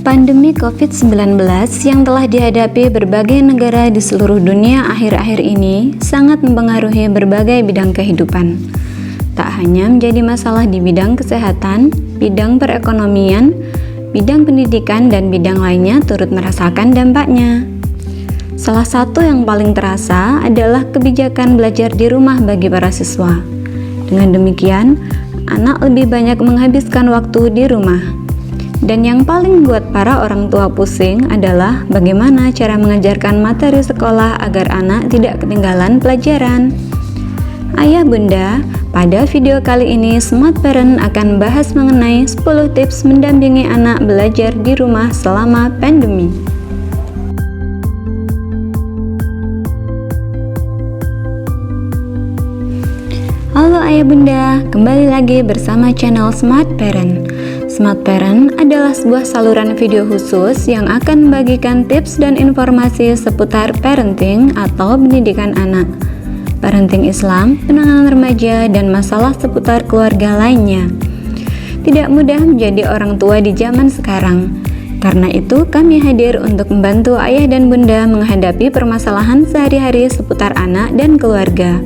Pandemi COVID-19 yang telah dihadapi berbagai negara di seluruh dunia akhir-akhir ini sangat mempengaruhi berbagai bidang kehidupan. Tak hanya menjadi masalah di bidang kesehatan, bidang perekonomian, bidang pendidikan, dan bidang lainnya turut merasakan dampaknya. Salah satu yang paling terasa adalah kebijakan belajar di rumah bagi para siswa. Dengan demikian, anak lebih banyak menghabiskan waktu di rumah. Dan yang paling buat para orang tua pusing adalah bagaimana cara mengajarkan materi sekolah agar anak tidak ketinggalan pelajaran. Ayah bunda, pada video kali ini Smart Parent akan bahas mengenai 10 tips mendampingi anak belajar di rumah selama pandemi. Halo ayah bunda, kembali lagi bersama channel Smart Parent. Smart Parent adalah sebuah saluran video khusus yang akan membagikan tips dan informasi seputar parenting atau pendidikan anak, parenting Islam, penanganan remaja, dan masalah seputar keluarga lainnya. Tidak mudah menjadi orang tua di zaman sekarang. Karena itu, kami hadir untuk membantu ayah dan bunda menghadapi permasalahan sehari-hari seputar anak dan keluarga.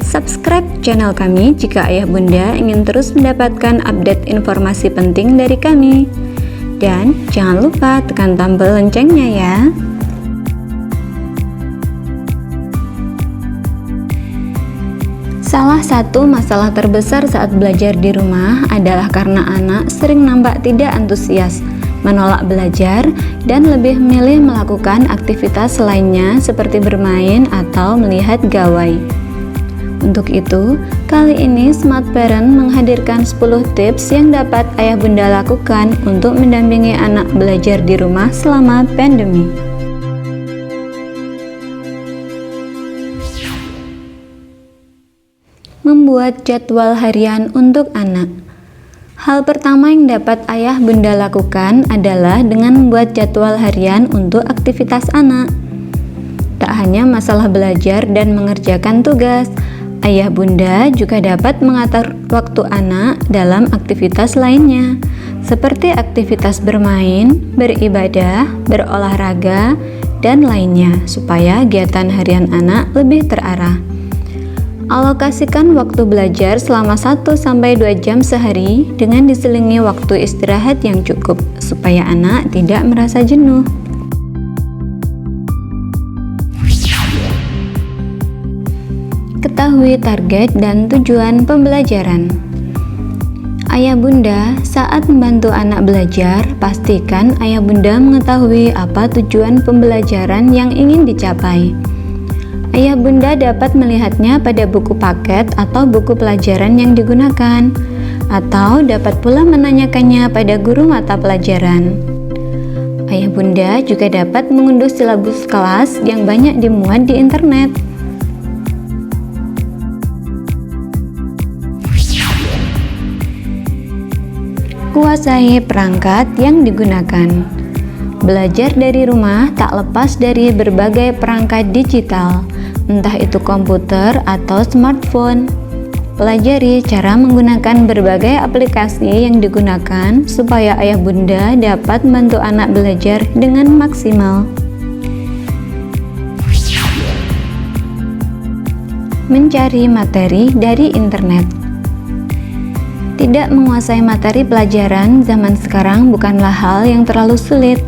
Subscribe channel kami jika ayah bunda ingin terus mendapatkan update informasi penting dari kami. Dan jangan lupa tekan tombol loncengnya ya. Salah satu masalah terbesar saat belajar di rumah adalah karena anak sering nampak tidak antusias, menolak belajar, dan lebih memilih melakukan aktivitas lainnya seperti bermain atau melihat gawai. Untuk itu, kali ini Smart Parent menghadirkan 10 tips yang dapat ayah bunda lakukan untuk mendampingi anak belajar di rumah selama pandemi. Membuat jadwal harian untuk anak. Hal pertama yang dapat ayah bunda lakukan adalah dengan membuat jadwal harian untuk aktivitas anak. Tak hanya masalah belajar dan mengerjakan tugas, ayah bunda juga dapat mengatur waktu anak dalam aktivitas lainnya, seperti aktivitas bermain, beribadah, berolahraga, dan lainnya, supaya kegiatan harian anak lebih terarah. Alokasikan waktu belajar selama 1-2 jam sehari dengan diselingi waktu istirahat yang cukup, supaya anak tidak merasa jenuh. Ketahui target dan tujuan pembelajaran. Ayah bunda, saat membantu anak belajar, pastikan ayah bunda mengetahui apa tujuan pembelajaran yang ingin dicapai. Ayah bunda dapat melihatnya pada buku paket atau buku pelajaran yang digunakan, atau dapat pula menanyakannya pada guru mata pelajaran. Ayah bunda juga dapat mengunduh silabus kelas yang banyak dimuat di internet. Kuasai perangkat yang digunakan. Belajar dari rumah tak lepas dari berbagai perangkat digital, entah itu komputer atau smartphone. Pelajari cara menggunakan berbagai aplikasi yang digunakan supaya ayah bunda dapat membantu anak belajar dengan maksimal. Mencari materi dari internet. Tidak menguasai materi pelajaran zaman sekarang bukanlah hal yang terlalu sulit,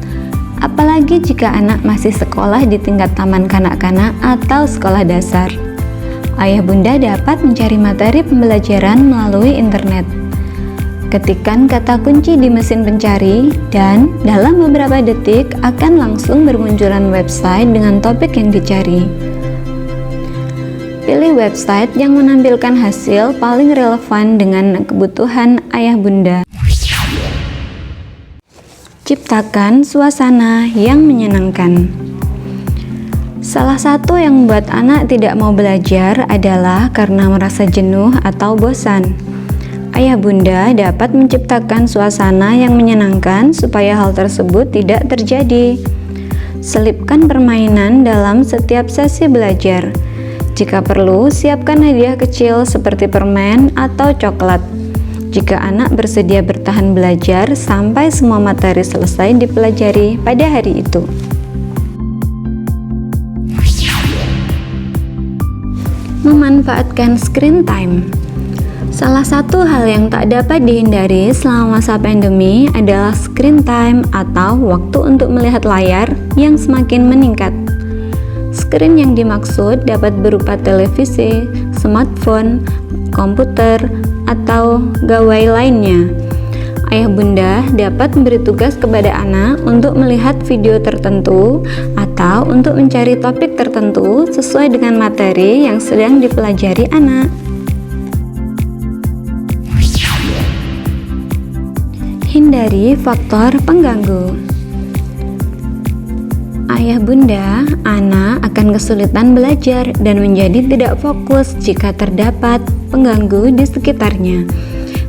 apalagi jika anak masih sekolah di tingkat taman kanak-kanak atau sekolah dasar. Ayah bunda dapat mencari materi pembelajaran melalui internet. Ketikkan kata kunci di mesin pencari, dan dalam beberapa detik akan langsung bermunculan website dengan topik yang dicari. Pilih website yang menampilkan hasil paling relevan dengan kebutuhan ayah bunda. Ciptakan suasana yang menyenangkan. Salah satu yang membuat anak tidak mau belajar adalah karena merasa jenuh atau bosan. Ayah bunda dapat menciptakan suasana yang menyenangkan supaya hal tersebut tidak terjadi. Selipkan permainan dalam setiap sesi belajar. Jika perlu, siapkan hadiah kecil seperti permen atau coklat. jika anak bersedia bertahan belajar sampai semua materi selesai dipelajari pada hari itu. Memanfaatkan screen time. Salah satu hal yang tak dapat dihindari selama masa pandemi adalah screen time atau waktu untuk melihat layar yang semakin meningkat. Screen yang dimaksud dapat berupa televisi, smartphone, komputer, atau gawai lainnya. Ayah bunda dapat memberi tugas kepada anak untuk melihat video tertentu atau untuk mencari topik tertentu sesuai dengan materi yang sedang dipelajari anak. Hindari faktor pengganggu. Ayah bunda, anak akan kesulitan belajar dan menjadi tidak fokus jika terdapat pengganggu di sekitarnya.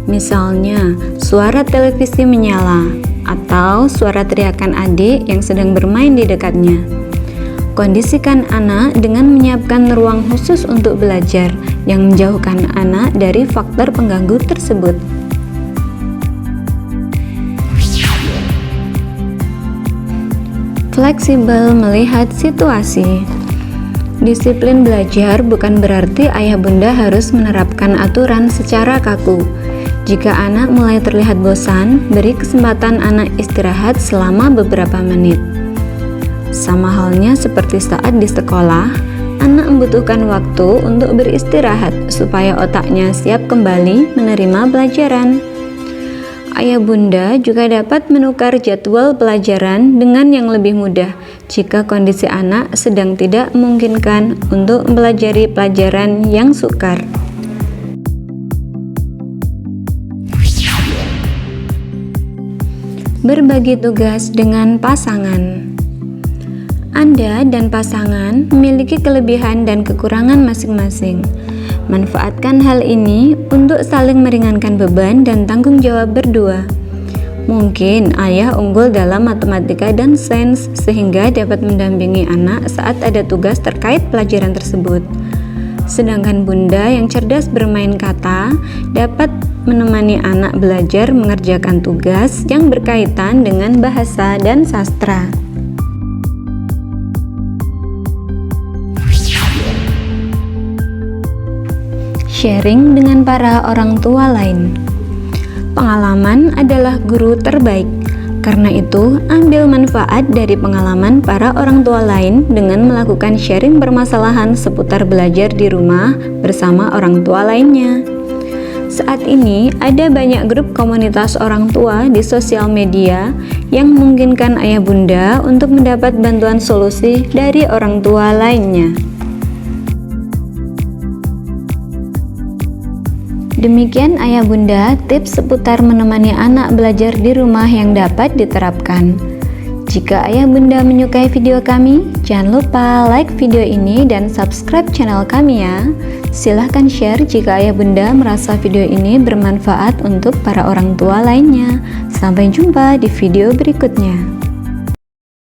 Misalnya, suara televisi menyala atau suara teriakan adik yang sedang bermain di dekatnya. Kondisikan anak dengan menyiapkan ruang khusus untuk belajar yang menjauhkan anak dari faktor pengganggu tersebut. Fleksibel melihat situasi. Disiplin belajar bukan berarti ayah bunda harus menerapkan aturan secara kaku. Jika anak mulai terlihat bosan, beri kesempatan anak istirahat selama beberapa menit. Sama halnya seperti saat di sekolah, anak membutuhkan waktu untuk beristirahat supaya otaknya siap kembali menerima pelajaran. Ayah bunda juga dapat menukar jadwal pelajaran dengan yang lebih mudah jika kondisi anak sedang tidak memungkinkan untuk mempelajari pelajaran yang sukar. Berbagi tugas dengan pasangan. Anda dan pasangan memiliki kelebihan dan kekurangan masing-masing. Manfaatkan hal ini untuk saling meringankan beban dan tanggung jawab berdua. Mungkin ayah unggul dalam matematika dan sains sehingga dapat mendampingi anak saat ada tugas terkait pelajaran tersebut. Sedangkan bunda yang cerdas bermain kata dapat menemani anak belajar mengerjakan tugas yang berkaitan dengan bahasa dan sastra. Sharing dengan para orang tua lain. Pengalaman adalah guru terbaik. Karena itu, ambil manfaat dari pengalaman para orang tua lain dengan melakukan sharing permasalahan seputar belajar di rumah bersama orang tua lainnya. Saat ini, ada banyak grup komunitas orang tua di sosial media yang memungkinkan ayah bunda untuk mendapat bantuan solusi dari orang tua lainnya. Demikian ayah bunda tips seputar menemani anak belajar di rumah yang dapat diterapkan. Jika ayah bunda menyukai video kami, jangan lupa like video ini dan subscribe channel kami ya. Silahkan share jika ayah bunda merasa video ini bermanfaat untuk para orang tua lainnya. Sampai jumpa di video berikutnya.